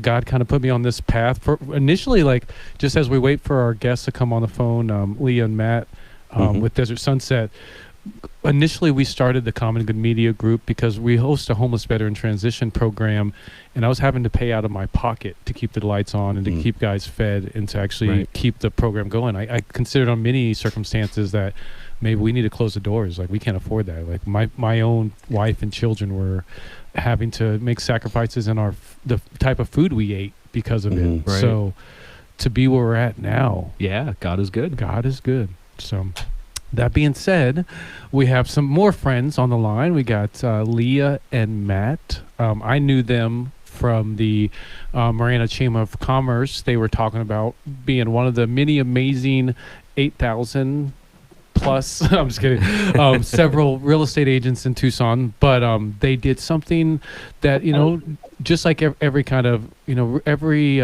[SPEAKER 1] God kind of put me on this path. For initially, like just as we wait for our guests to come on the phone, Leah and Matt with Desert Sunset. Initially, we started the Common Good Media Group because we host a homeless veteran transition program, and I was having to pay out of my pocket to keep the lights on and to keep guys fed and to actually keep the program going. I considered on many circumstances that maybe we need to close the doors. Like, we can't afford that. Like, my own wife and children were having to make sacrifices in the type of food we ate because of it.
[SPEAKER 5] Right.
[SPEAKER 1] So to be where we're at now,
[SPEAKER 5] Yeah, God is good.
[SPEAKER 1] God is good. So that being said, we have some more friends on the line. We got Leah and Matt. I knew them from the Marana Chamber of Commerce. They were talking about being one of the many amazing 8,000 plus, I'm just kidding, several real estate agents in Tucson. But they did something that, just like every kind of, every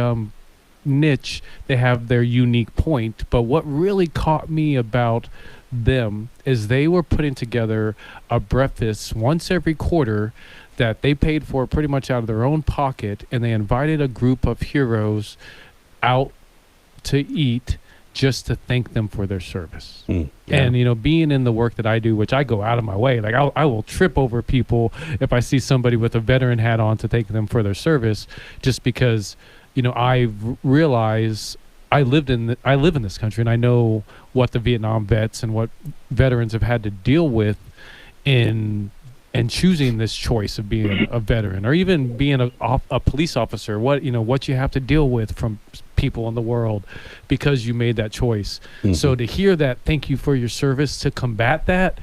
[SPEAKER 1] niche, they have their unique point. But what really caught me about them is they were putting together a breakfast once every quarter that they paid for pretty much out of their own pocket, and they invited a group of heroes out to eat just to thank them for their service. And being in the work that I do, which I go out of my way, like I will trip over people if I see somebody with a veteran hat on to thank them for their service, just because I realize I live in this country, and I know what the Vietnam vets and what veterans have had to deal with in choosing this choice of being a veteran, or even being a police officer. What you have to deal with from people in the world because you made that choice. So to hear that, thank you for your service, to combat that,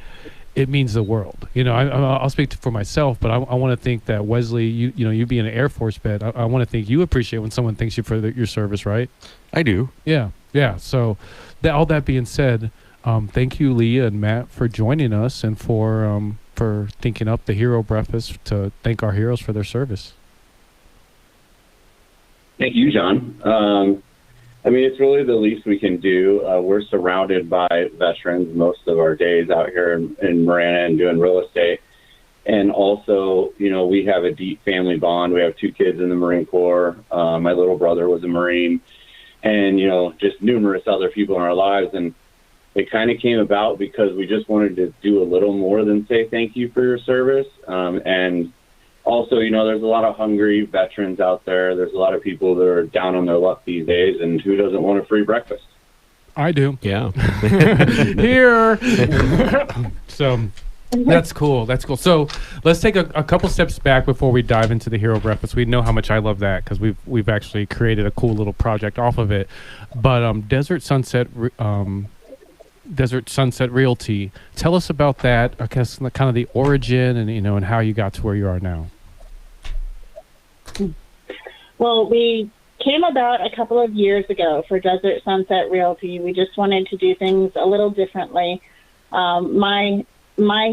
[SPEAKER 1] it means the world. I'll speak for myself, but I want to think that Wesley, you being an Air Force vet, I want to think you appreciate when someone thanks you for your service, right?
[SPEAKER 2] I do.
[SPEAKER 1] Yeah. So, all that being said, thank you, Leah and Matt, for joining us and for thinking up the Hero Breakfast to thank our heroes for their service.
[SPEAKER 6] Thank you, John. It's really the least we can do. We're surrounded by veterans most of our days out here in Marana and doing real estate. And also, we have a deep family bond. We have 2 kids in the Marine Corps. My little brother was a Marine, and, just numerous other people in our lives. And it kind of came about because we just wanted to do a little more than say thank you for your service. And also, there's a lot of hungry veterans out there. There's a lot of people that are down on their luck these days, and who doesn't want a free breakfast?
[SPEAKER 1] I do.
[SPEAKER 5] Yeah.
[SPEAKER 1] Here. So that's cool. So let's take a couple steps back before we dive into the Hero Breakfast. We know how much I love that because we've actually created a cool little project off of it. But Desert Sunset Realty. Tell us about that. I guess kind of the origin and and how you got to where you are now.
[SPEAKER 7] Well, we came about a couple of years ago for Desert Sunset Realty. We just wanted to do things a little differently. My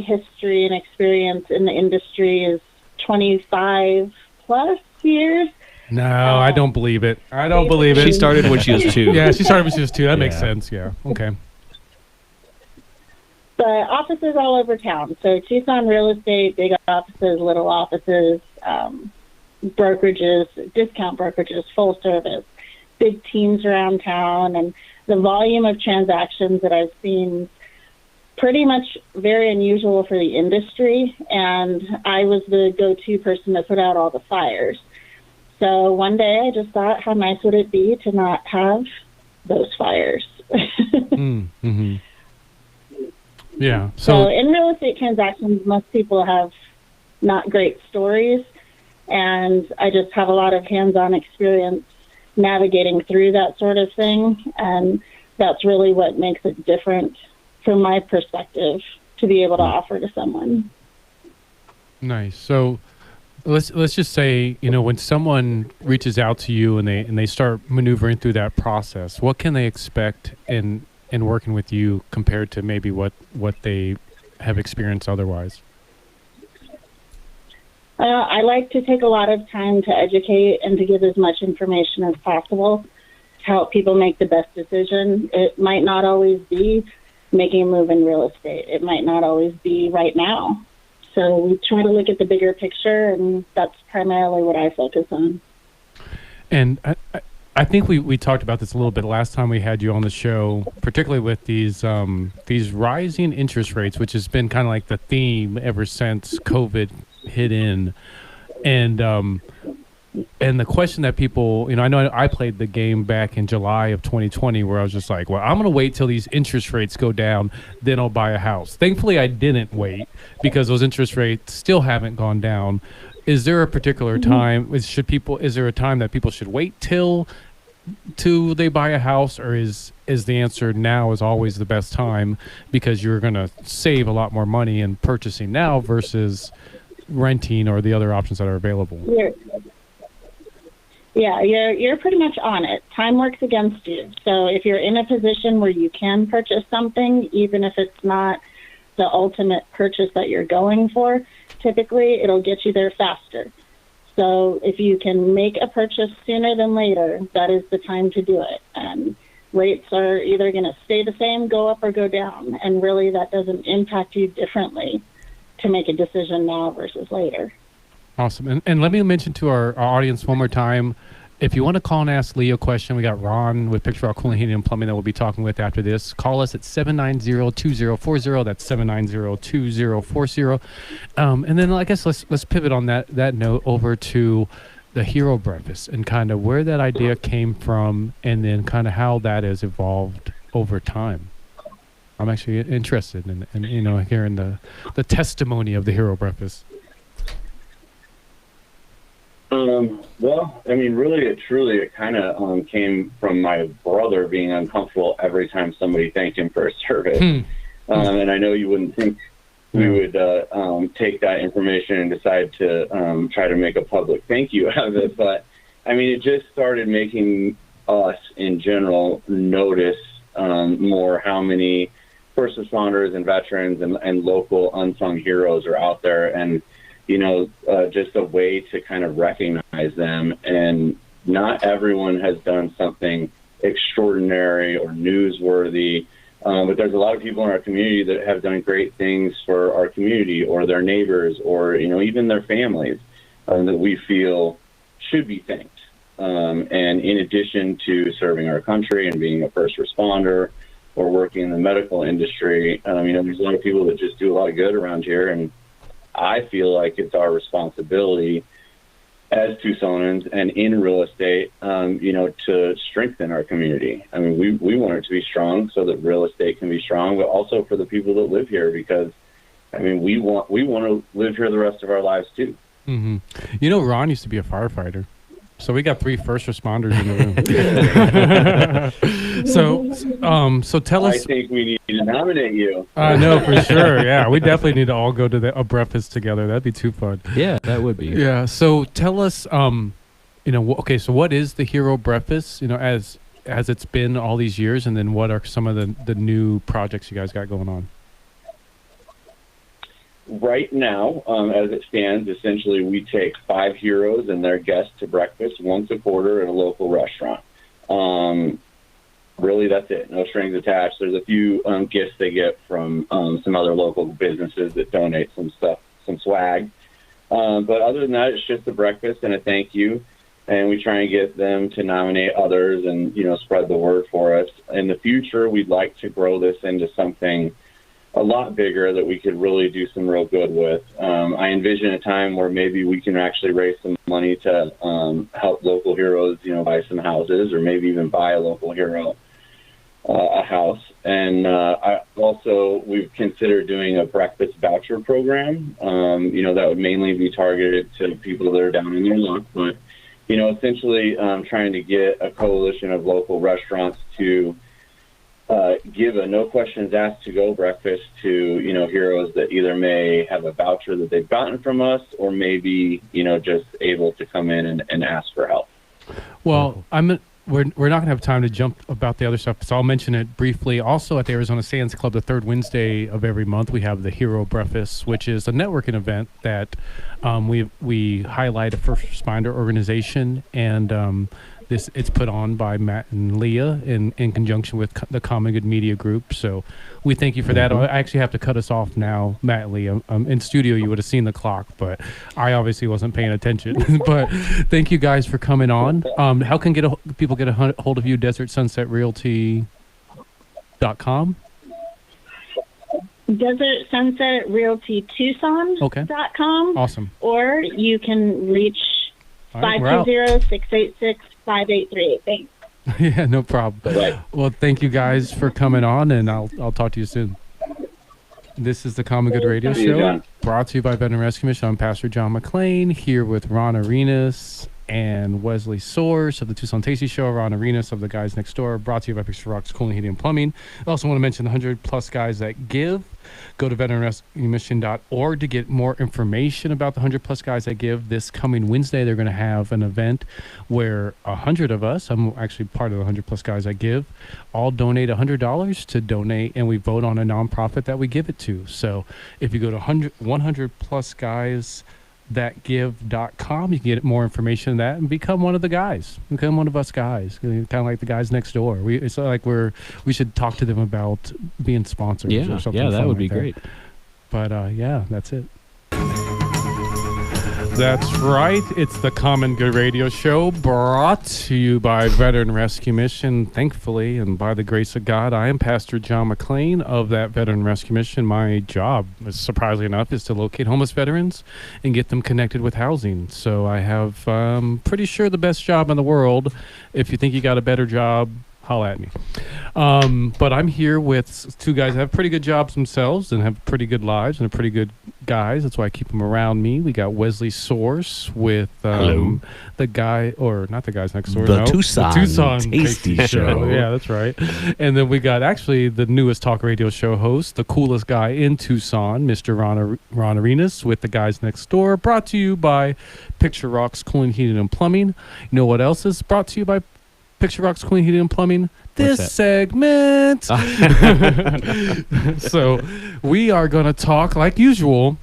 [SPEAKER 7] history and experience in the industry is 25 plus years.
[SPEAKER 1] No, I don't believe it.
[SPEAKER 5] She started when she was 2.
[SPEAKER 1] Yeah, she started when she was 2. That makes sense. Yeah. Okay.
[SPEAKER 7] The offices all over town. So Tucson real estate, big offices, little offices, brokerages, discount brokerages, full service, big teams around town. And the volume of transactions that I've seen, pretty much very unusual for the industry. And I was the go-to person to put out all the fires. So one day I just thought, how nice would it be to not have those fires?
[SPEAKER 1] Mm-hmm. Yeah.
[SPEAKER 7] So in real estate transactions, most people have not great stories, and I just have a lot of hands-on experience navigating through that sort of thing, and that's really what makes it different from my perspective to be able to offer to someone.
[SPEAKER 1] Nice. So let's just say, when someone reaches out to you and they start maneuvering through that process, what can they expect in working with you compared to maybe what they have experienced otherwise?
[SPEAKER 7] I like to take a lot of time to educate and to give as much information as possible. help people make the best decision. It might not always be making a move in real estate. It might not always be right now. So we try to look at the bigger picture, and that's primarily what I focus on.
[SPEAKER 1] And I think we talked about this a little bit last time we had you on the show, particularly with these rising interest rates, which has been kind of like the theme ever since COVID hit in. And the question that people, I know I played the game back in July of 2020 where I was just like, well, I'm going to wait till these interest rates go down, then I'll buy a house. Thankfully, I didn't wait because those interest rates still haven't gone down. Is there a particular time, is there a time that people should wait till they buy a house, or is the answer now is always the best time because you're going to save a lot more money in purchasing now versus renting or the other options that are available?
[SPEAKER 7] You're pretty much on it. Time works against you. So if you're in a position where you can purchase something, even if it's not the ultimate purchase that you're going for, typically it'll get you there faster. So if you can make a purchase sooner than later, that is the time to do it. And rates are either going to stay the same, go up, or go down. And really that doesn't impact you differently to make a decision now versus later.
[SPEAKER 1] Awesome. And let me mention to our audience one more time, if you want to call and ask Lee a question, we got Ron with Picture Rock Cooling, Heating, and Plumbing that we'll be talking with after this. Call us at 790-2040. That's 790-2040. And then I guess let's pivot on that note over to the Hero Breakfast and kind of where that idea came from and then kind of how that has evolved over time. I'm actually interested in hearing the testimony of the Hero Breakfast.
[SPEAKER 6] Well, I mean, really, it kind of came from my brother being uncomfortable every time somebody thanked him for a service. And I know you wouldn't think we would take that information and decide to try to make a public thank you out of it. But, I mean, it just started making us, in general, notice more how many first responders and veterans and local unsung heroes are out there. And just a way to kind of recognize them. And not everyone has done something extraordinary or newsworthy, but there's a lot of people in our community that have done great things for our community or their neighbors or, even their families that we feel should be thanked. And in addition to serving our country and being a first responder or working in the medical industry, there's a lot of people that just do a lot of good around here. And I feel like it's our responsibility as Tucsonans and in real estate, to strengthen our community. I mean, we want it to be strong so that real estate can be strong, but also for the people that live here because, we want to live here the rest of our lives too.
[SPEAKER 1] Mm-hmm. Ron used to be a firefighter. So we got 3 first responders in the room. So tell us.
[SPEAKER 6] I think we need to nominate you.
[SPEAKER 1] I know for sure. Yeah, we definitely need to all go to a breakfast together. That'd be too fun.
[SPEAKER 5] Yeah, that would be.
[SPEAKER 1] Yeah. So tell us. Okay. So what is the Hero Breakfast? As it's been all these years, and then what are some of the new projects you guys got going on?
[SPEAKER 6] Right now, as it stands, essentially we take 5 heroes and their guests to breakfast once a quarter at a local restaurant. Really, that's it. No strings attached. There's a few gifts they get from some other local businesses that donate some stuff, some swag. But other than that, it's just a breakfast and a thank you. And we try and get them to nominate others and, spread the word for us. In the future, we'd like to grow this into something a lot bigger that we could really do some real good with. I envision a time where maybe we can actually raise some money to help local heroes, buy some houses or maybe even buy a local hero a house. And we've considered doing a breakfast voucher program, that would mainly be targeted to people that are down in their luck. But, essentially trying to get a coalition of local restaurants to give a no questions asked to go breakfast to, heroes that either may have a voucher that they've gotten from us or maybe, just able to come in and ask for help.
[SPEAKER 1] Well, we're not going to have time to jump about the other stuff, so I'll mention it briefly. Also at the Arizona Sands Club, the 3rd Wednesday of every month, we have the Hero Breakfast, which is a networking event that we highlight a first responder organization, and It's put on by Matt and Leah in conjunction with the Common Good Media Group. So we thank you for that. I actually have to cut us off now, Matt and Leah. In studio, you would have seen the clock, but I obviously wasn't paying attention. But thank you guys for coming on. How can people get a hold of you? DesertSunsetRealty.com.
[SPEAKER 7] Desert Sunset Realty Tucson.com.
[SPEAKER 1] Awesome.
[SPEAKER 7] Or you can reach 520-686-5838. Thanks.
[SPEAKER 1] Yeah, no problem.
[SPEAKER 7] Right.
[SPEAKER 1] Well, thank you guys for coming on, and I'll talk to you soon. This is the Common Good Radio
[SPEAKER 6] See you,
[SPEAKER 1] Show,
[SPEAKER 6] John.
[SPEAKER 1] brought to you by Veteran Rescue Mission. I'm Pastor John McClain, here with Ron Arenas and Wesley Source of the Tucson Tasty Show, Ron Arenas of the Guys Next Door, brought to you by Picture Rocks Cooling, Heating, and Plumbing. I also want to mention the 100-plus guys that give. Go to veteranrescuemission.org to get more information about the 100-plus guys that give. This coming Wednesday, they're going to have an event where 100 of us, I'm actually part of the 100-plus guys that give, all donate $100 to donate, and we vote on a nonprofit that we give it to. So if you go to 100-plus guys thatgive.com, you can get more information on that and become one of the guys, become one of us guys, kind of like the guys next door. It's like we should talk to them about being sponsors or something.
[SPEAKER 5] That would be
[SPEAKER 1] like
[SPEAKER 5] great.
[SPEAKER 1] But that's it. That's right. It's the Common Good Radio Show, brought to you by Veteran Rescue Mission, thankfully, and by the grace of God. I am Pastor John McClain of that Veteran Rescue Mission. My job, surprisingly enough, is to locate homeless veterans and get them connected with housing. So I have, pretty sure, the best job in the world. If you think you got a better job, holla at me. But I'm here with two guys that have pretty good jobs themselves and have pretty good lives and are pretty good guys. That's why I keep them around me. We got Wesley Source with the guy, or not the guys next door.
[SPEAKER 2] The Tucson Tasty Show.
[SPEAKER 1] Yeah, that's right. And then we got actually the newest talk radio show host, the coolest guy in Tucson, Mr. Ron Arenas with the Guys Next Door, brought to you by Picture Rocks Cooling, Heating, and Plumbing. You know what else is brought to you by Picture Rocks Cooling, Heating, and Plumbing? This segment. So we are going to talk, like usual,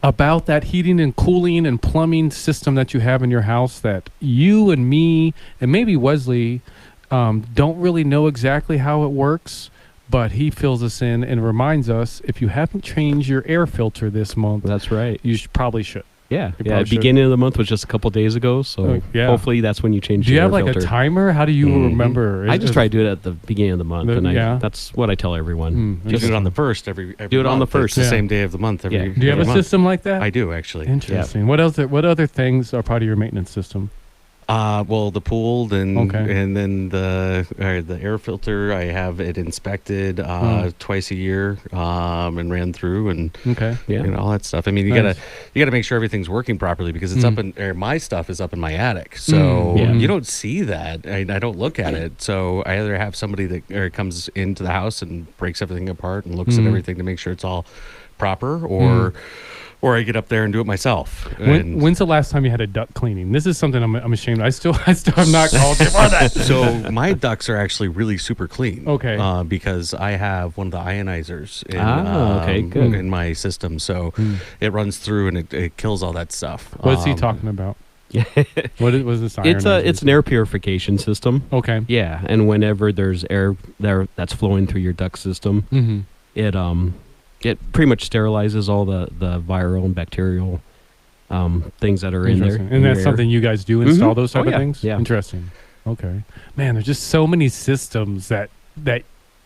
[SPEAKER 1] about that heating and cooling and plumbing system that you have in your house that you and me and maybe Wesley don't really know exactly how it works, but he fills us in and reminds us, if you haven't changed your air filter this month,
[SPEAKER 5] That's right.
[SPEAKER 1] you probably should.
[SPEAKER 5] Yeah.
[SPEAKER 1] You
[SPEAKER 5] Yeah.
[SPEAKER 1] probably should.
[SPEAKER 5] Beginning of the month was just a couple days ago, so
[SPEAKER 1] yeah.
[SPEAKER 5] hopefully that's when you change
[SPEAKER 1] Do you
[SPEAKER 5] your
[SPEAKER 1] have
[SPEAKER 5] air
[SPEAKER 1] like
[SPEAKER 5] filter.
[SPEAKER 1] a timer? How do you
[SPEAKER 2] Mhm.
[SPEAKER 1] remember?
[SPEAKER 5] I just try to do it at the beginning of the month, and that's what I tell everyone.
[SPEAKER 2] You do it on the first every
[SPEAKER 5] Do it on
[SPEAKER 2] month.
[SPEAKER 5] the first.
[SPEAKER 2] It's the
[SPEAKER 1] Yeah.
[SPEAKER 2] same day of the month every
[SPEAKER 5] Yeah.
[SPEAKER 1] Do you have
[SPEAKER 2] every
[SPEAKER 1] a
[SPEAKER 2] month.
[SPEAKER 1] system like that?
[SPEAKER 2] I do, actually.
[SPEAKER 1] Interesting. What else? What other things are part of your maintenance system?
[SPEAKER 2] Well, the pool, and
[SPEAKER 1] Okay.
[SPEAKER 2] and then the air filter. I have it inspected twice a year, and ran through, and
[SPEAKER 1] Okay.
[SPEAKER 5] Yeah.
[SPEAKER 2] all that stuff. I mean, you
[SPEAKER 1] Nice.
[SPEAKER 2] gotta make sure everything's working properly, because it's up in my stuff is up in my attic, so
[SPEAKER 1] Mm.
[SPEAKER 2] you don't see that. I don't look at it. So I either have somebody that comes into the house and breaks everything apart and looks at everything to make sure it's all proper, or I get up there and do it myself.
[SPEAKER 1] When's the last time you had a duct cleaning? This is something I'm ashamed. I still have not called you for that.
[SPEAKER 2] So my ducts are actually really super clean.
[SPEAKER 1] Okay.
[SPEAKER 2] Because I have one of the ionizers
[SPEAKER 5] good.
[SPEAKER 2] in my system, so it runs through and it kills all that stuff.
[SPEAKER 1] What is he talking about? What was this?
[SPEAKER 5] It's an air purification system.
[SPEAKER 1] Okay.
[SPEAKER 5] Yeah, and whenever there's air there that's flowing through your duct system,
[SPEAKER 1] Mm-hmm.
[SPEAKER 5] it pretty much sterilizes all the viral and bacterial things that are in there.
[SPEAKER 1] And
[SPEAKER 5] in
[SPEAKER 1] that's
[SPEAKER 5] your air.
[SPEAKER 1] something you guys do, install
[SPEAKER 5] Mhm.
[SPEAKER 1] those type
[SPEAKER 5] Oh,
[SPEAKER 1] of
[SPEAKER 5] yeah.
[SPEAKER 1] things?
[SPEAKER 5] Yeah.
[SPEAKER 1] Interesting. Okay. Man, there's just so many systems that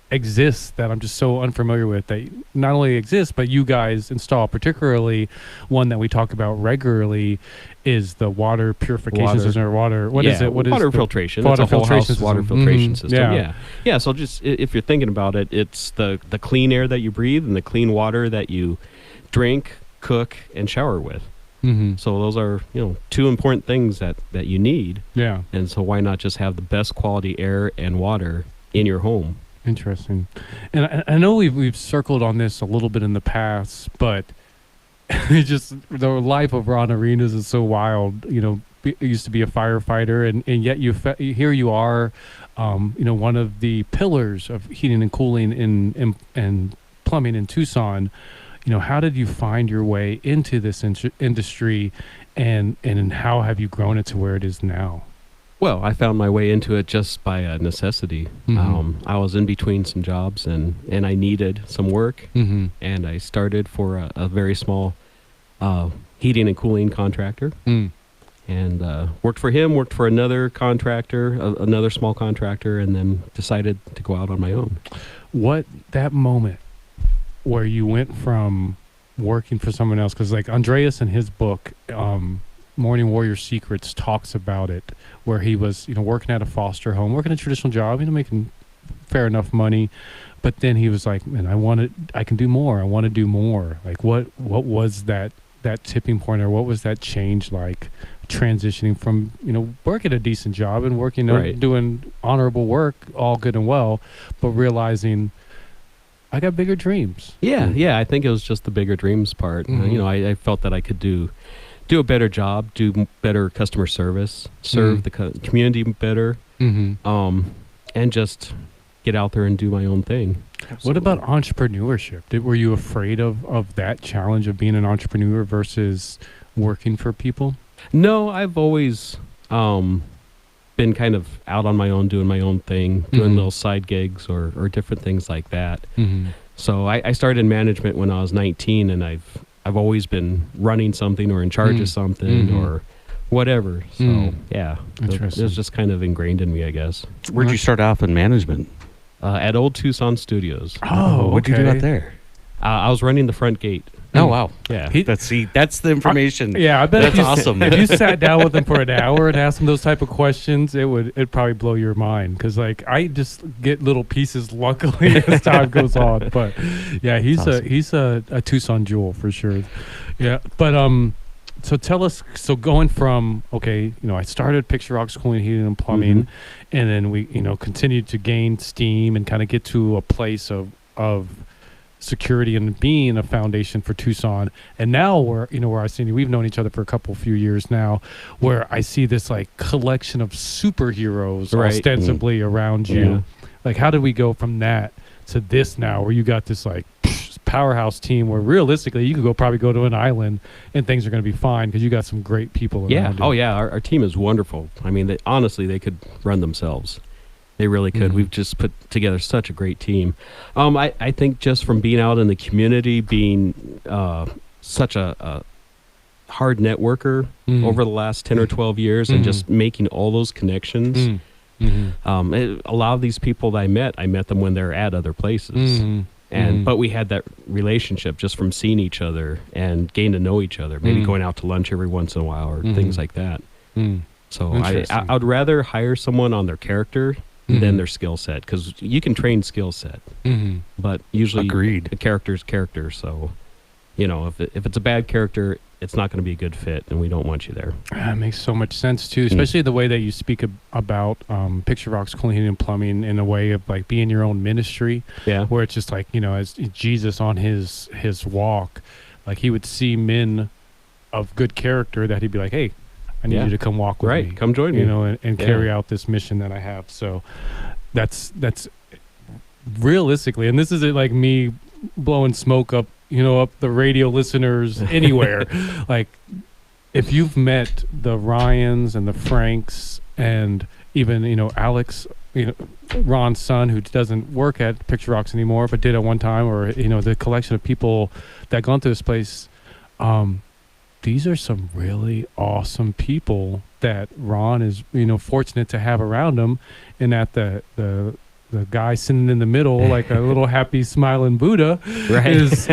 [SPEAKER 1] exist that I'm just so unfamiliar with, that not only exist, but you guys install. Particularly one that we talk about regularly is the water purification system, or water. What is it? What is
[SPEAKER 5] water
[SPEAKER 1] the
[SPEAKER 5] filtration?
[SPEAKER 1] water
[SPEAKER 5] It's a whole
[SPEAKER 1] filtration
[SPEAKER 5] house water
[SPEAKER 1] system.
[SPEAKER 5] filtration
[SPEAKER 1] Mhm.
[SPEAKER 5] system.
[SPEAKER 1] Yeah.
[SPEAKER 5] Yeah. So just if you're thinking about it, it's the clean air that you breathe and the clean water that you drink, cook, and shower with.
[SPEAKER 1] Mm-hmm.
[SPEAKER 5] So those are two important things that you need.
[SPEAKER 1] Yeah.
[SPEAKER 5] And so why not just have the best quality air and water in your home?
[SPEAKER 1] Interesting. And I know we've circled on this a little bit in the past, but it's just the life of Ron Arenas is so wild. He used to be a firefighter, and yet here you are, one of the pillars of heating and cooling and plumbing in Tucson. How did you find your way into this industry, and how have you grown it to where it is now?
[SPEAKER 5] Well, I found my way into it just by necessity.
[SPEAKER 1] Mhm.
[SPEAKER 5] I was in between some jobs, and I needed some work,
[SPEAKER 1] Mm-hmm.
[SPEAKER 5] and I started for a very small heating and cooling contractor,
[SPEAKER 1] Mm.
[SPEAKER 5] and worked for him, worked for another contractor, another small contractor, and then decided to go out on my own.
[SPEAKER 1] What that moment where you went from working for someone else, because like Andreas in his book, Morning Warrior Secrets, talks about it, where he was, working at a foster home, working a traditional job, making fair enough money, but then he was like, man, I can do more. I want to do more. Like what was that tipping point, or what was that change like, transitioning from, working a decent job and working,
[SPEAKER 5] Right.
[SPEAKER 1] doing honorable work, all good and well, but realizing I got bigger dreams.
[SPEAKER 5] Yeah, I think it was just the bigger dreams part.
[SPEAKER 1] Mhm.
[SPEAKER 5] I felt that I could do a better job, better customer service, serve the community better,
[SPEAKER 1] Mm-hmm.
[SPEAKER 5] and just get out there and do my own thing.
[SPEAKER 1] What about entrepreneurship? Were you afraid of that challenge of being an entrepreneur versus working for people?
[SPEAKER 5] No, I've always been kind of out on my own, doing my own thing, doing
[SPEAKER 1] Mhm.
[SPEAKER 5] little side gigs or different things like that.
[SPEAKER 1] Mm-hmm.
[SPEAKER 5] So I started in management when I was 19, and I've always been running something or in charge of something
[SPEAKER 1] Mhm.
[SPEAKER 5] or whatever. So
[SPEAKER 1] Mm.
[SPEAKER 5] yeah,
[SPEAKER 1] Interesting.
[SPEAKER 5] it was just kind of ingrained in me, I guess.
[SPEAKER 2] Where'd you start off in management?
[SPEAKER 5] At Old Tucson Studios,
[SPEAKER 1] Oh,
[SPEAKER 2] What'd you do
[SPEAKER 1] okay.
[SPEAKER 2] out there?
[SPEAKER 5] I was running the front gate.
[SPEAKER 2] Oh, wow.
[SPEAKER 5] Yeah.
[SPEAKER 2] That's the information.
[SPEAKER 1] Yeah, I bet
[SPEAKER 2] That's
[SPEAKER 1] if you,
[SPEAKER 2] awesome.
[SPEAKER 1] if you sat down with him for an hour and asked him those type of questions, it'd probably blow your mind. Because like I just get little pieces, luckily, as time goes on. But yeah, he's a Tucson jewel for sure. Yeah, but so tell us. So going from I started Picture Rocks Cooling, Heating, and Plumbing, and then we continued to gain steam and kind of get to a place of security and being a foundation for Tucson. And now where I see you, we've known each other for a few years now, where I see this like collection of superheroes
[SPEAKER 5] Right.
[SPEAKER 1] ostensibly around you.
[SPEAKER 5] Yeah.
[SPEAKER 1] Like how did we go from that to this now, where you got this like powerhouse team where realistically you could probably go to an island and things are going to be fine because you got some great people around
[SPEAKER 5] Yeah.
[SPEAKER 1] you.
[SPEAKER 5] Oh, yeah. Our team is wonderful. I mean, honestly, they could run themselves. They really could.
[SPEAKER 1] Mhm.
[SPEAKER 5] We've just put together such a great team. I think just from being out in the community, being such a hard networker
[SPEAKER 1] Mhm.
[SPEAKER 5] over the last 10 or 12 years and just making all those connections.
[SPEAKER 1] Mm. Mhm.
[SPEAKER 5] A lot of these people that I met them when they're at other places.
[SPEAKER 1] Mhm.
[SPEAKER 5] And
[SPEAKER 1] Mhm.
[SPEAKER 5] but we had that relationship just from seeing each other and getting to know each other, maybe
[SPEAKER 1] Mm.
[SPEAKER 5] going out to lunch every once in a while or things like that.
[SPEAKER 1] Mm.
[SPEAKER 5] So
[SPEAKER 1] Interesting.
[SPEAKER 5] I would rather hire someone on their character
[SPEAKER 1] Mhm.
[SPEAKER 5] than their skill set, because you can train skill set,
[SPEAKER 1] Mhm.
[SPEAKER 5] but usually
[SPEAKER 2] Agreed.
[SPEAKER 5] the character's character. So, if it's a bad character, it's not going to be a good fit, and we don't want you there.
[SPEAKER 1] That makes so much sense too, especially the way that you speak about Picture Rocks Cooling, Heating, and Plumbing in a way of like being your own ministry,
[SPEAKER 5] Yeah.
[SPEAKER 1] where it's just like as Jesus on his walk, like he would see men of good character that he'd be like, hey, I need
[SPEAKER 5] Yeah.
[SPEAKER 1] you to come walk with
[SPEAKER 5] Right.
[SPEAKER 1] me,
[SPEAKER 5] Come join me.
[SPEAKER 1] and
[SPEAKER 5] Yeah.
[SPEAKER 1] carry out this mission that I have. So that's realistically, and this isn't like me blowing smoke up the radio listeners anywhere. Like if you've met the Ryans and the Franks and even Alex, Ron's son, who doesn't work at Picture Rocks anymore but did at one time, or the collection of people that gone through this place, these are some really awesome people that Ron is fortunate to have around him, and that the guy sitting in the middle like a little happy smiling Buddha
[SPEAKER 5] Right.
[SPEAKER 1] is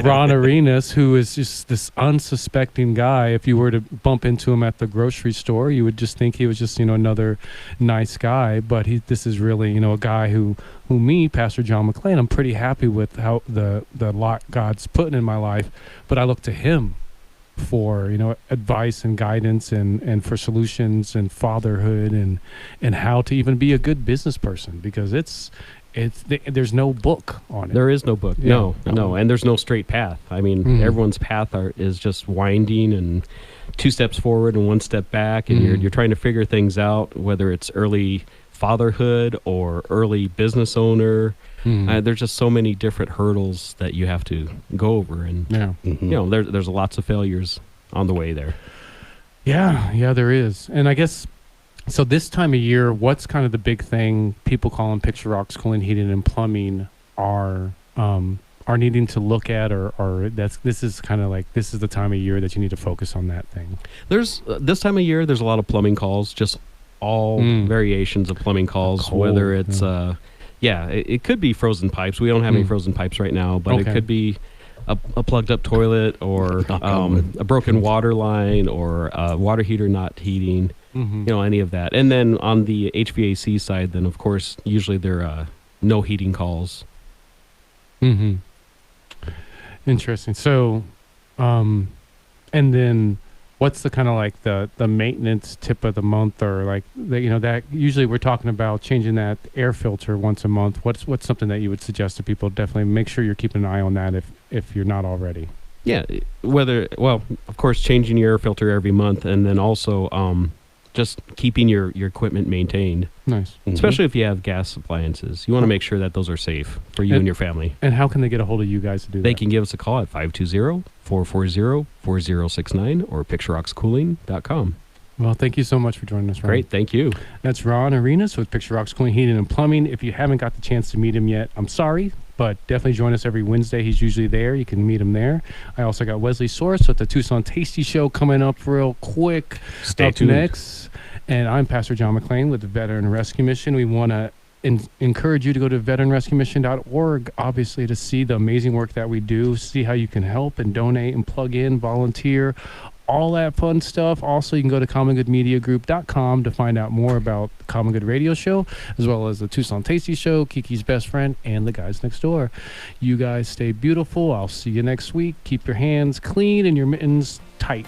[SPEAKER 1] Ron Arenas, who is just this unsuspecting guy. If you were to bump into him at the grocery store, you would just think he was just another nice guy, but this is really a guy who me, Pastor John McLean, I'm pretty happy with how the lot God's putting in my life, but I look to him for advice and guidance and for solutions and fatherhood and how to even be a good business person, because there's no book on it.
[SPEAKER 5] There is no book.
[SPEAKER 1] Yeah.
[SPEAKER 5] No, and there's no straight path. I mean,
[SPEAKER 1] Mhm.
[SPEAKER 5] everyone's path is just winding and 2 steps forward and 1 step back, and
[SPEAKER 1] Mhm.
[SPEAKER 5] you're trying to figure things out, whether it's early fatherhood or early business owner.
[SPEAKER 1] Mhm.
[SPEAKER 5] There's just so many different hurdles that you have to go over, and
[SPEAKER 1] Yeah.
[SPEAKER 5] there's lots of failures on the way there.
[SPEAKER 1] Yeah, there is. And I guess So this time of year, what's kind of the big thing people calling Picture Rocks Cooling, Heating, and Plumbing are needing to look at, or this is kind of like this is the time of year that you need to focus on that thing.
[SPEAKER 5] There's this time of year, there's a lot of plumbing calls, just all variations of plumbing calls,
[SPEAKER 1] Cold,
[SPEAKER 5] whether it's it could be frozen pipes. We don't have any frozen pipes right now, but it
[SPEAKER 1] Okay.
[SPEAKER 5] could be a plugged up toilet, or a broken water line, or a water heater not heating, any of that. And then on the HVAC side, then of course usually there are no heating calls.
[SPEAKER 1] Mm-hmm. Interesting. So, and then what's the kind of like the maintenance tip of the month, or like that usually we're talking about changing that air filter once a month. What's something that you would suggest to people? Definitely make sure you're keeping an eye on that if you're not already.
[SPEAKER 5] Yeah, of course, changing your air filter every month, and then also just keeping your equipment maintained.
[SPEAKER 1] Nice.
[SPEAKER 5] Especially if you have gas appliances. You want to make sure that those are safe for you and your family.
[SPEAKER 1] And how can they get a hold of you guys to do that?
[SPEAKER 5] They can give us a call at 520-440-4069 or picturerockscooling.com.
[SPEAKER 1] Well, thank you so much for joining us, Ron.
[SPEAKER 5] Great, thank you.
[SPEAKER 1] That's Ron Arenas with Picture Rocks Cooling, Heating, and Plumbing. If you haven't got the chance to meet him yet, I'm sorry, but definitely join us every Wednesday. He's usually there. You can meet him there. I also got Wesley Source with the Tucson Tasty Show coming up real quick.
[SPEAKER 5] Stay
[SPEAKER 1] up
[SPEAKER 5] tuned.
[SPEAKER 1] Next. And I'm Pastor John McClain with the Veteran Rescue Mission. We want to encourage you to go to veteranrescuemission.org, obviously, to see the amazing work that we do, see how you can help and donate and plug in, volunteer, all that fun stuff. Also, you can go to commongoodmediagroup.com to find out more about the Common Good Radio Show, as well as the Tucson Tasty Show, Kiki's Best Friend, and the Guys Next Door. You guys stay beautiful. I'll see you next week. Keep your hands clean and your mittens tight.